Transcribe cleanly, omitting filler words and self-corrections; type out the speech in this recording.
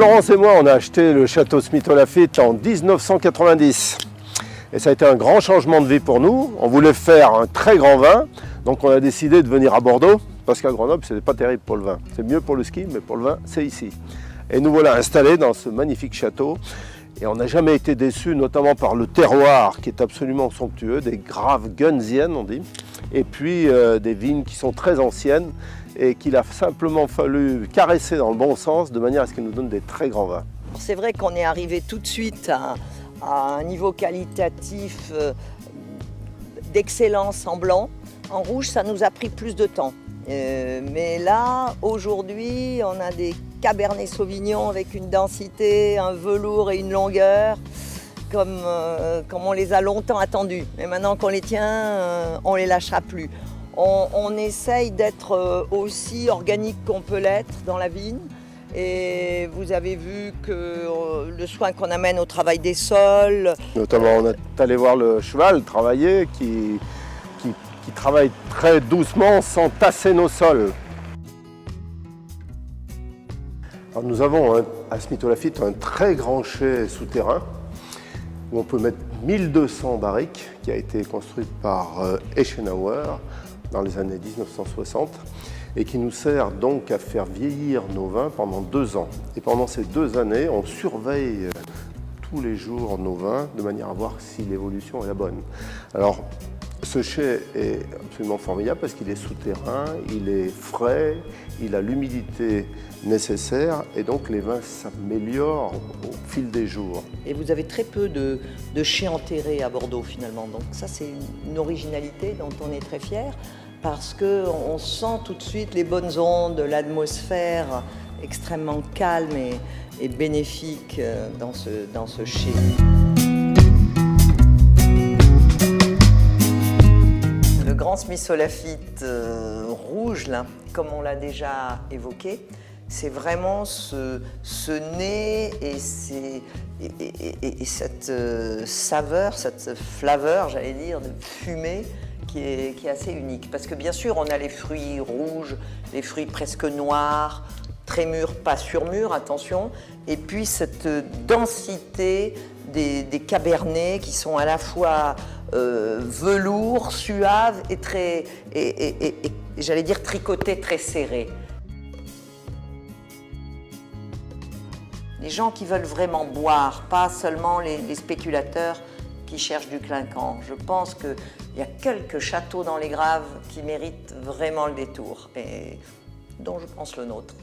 Florence et moi, on a acheté le château Smith-Lafitte en 1990. Et ça a été un grand changement de vie pour nous. On voulait faire un très grand vin, donc on a décidé de venir à Bordeaux, parce qu'à Grenoble, ce n'est pas terrible pour le vin. C'est mieux pour le ski, mais pour le vin, c'est ici. Et nous voilà installés dans ce magnifique château. Et on n'a jamais été déçus, notamment par le terroir, qui est absolument somptueux, des graves gunsiennes, on dit, et puis des vignes qui sont très anciennes, et qu'il a simplement fallu caresser dans le bon sens, de manière à ce qu'elles nous donnent des très grands vins. C'est vrai qu'on est arrivé tout de suite à un niveau qualitatif d'excellence en blanc. En rouge, ça nous a pris plus de temps. Mais là, aujourd'hui, on a des Cabernet Sauvignon avec une densité, un velours et une longueur, comme on les a longtemps attendus. Mais maintenant qu'on les tient, on ne les lâchera plus. On essaye d'être aussi organique qu'on peut l'être dans la vigne. Et vous avez vu que le soin qu'on amène au travail des sols. Notamment, on est allé voir le cheval travailler, qui travaille très doucement sans tasser nos sols. Alors, nous avons à Smith-Lafitte un très grand chai souterrain où on peut mettre 1200 barriques, qui a été construite par Eschenauer dans les années 1960 et qui nous sert donc à faire vieillir nos vins pendant 2 ans. Et pendant ces 2 années, on surveille tous les jours nos vins de manière à voir si l'évolution est la bonne. Alors, ce chai est absolument formidable parce qu'il est souterrain, il est frais, il a l'humidité nécessaire et donc les vins s'améliorent au fil des jours. Et vous avez très peu de chais enterrés à Bordeaux finalement, donc ça c'est une originalité dont on est très fiers parce qu'on sent tout de suite les bonnes ondes, l'atmosphère extrêmement calme et bénéfique dans ce chai. Le Grand Smith-Lafitte rouge, là, comme on l'a déjà évoqué, c'est vraiment ce nez et cette saveur, cette flaveur, j'allais dire, de fumée qui est assez unique. Parce que bien sûr, on a les fruits rouges, les fruits presque noirs, très mûrs, pas surmûrs, attention, et puis cette densité des cabernets qui sont à la fois velours, suaves et j'allais dire tricotés, très serrés. Les gens qui veulent vraiment boire, pas seulement les spéculateurs qui cherchent du clinquant. Je pense qu'il y a quelques châteaux dans les Graves qui méritent vraiment le détour, et dont je pense le nôtre.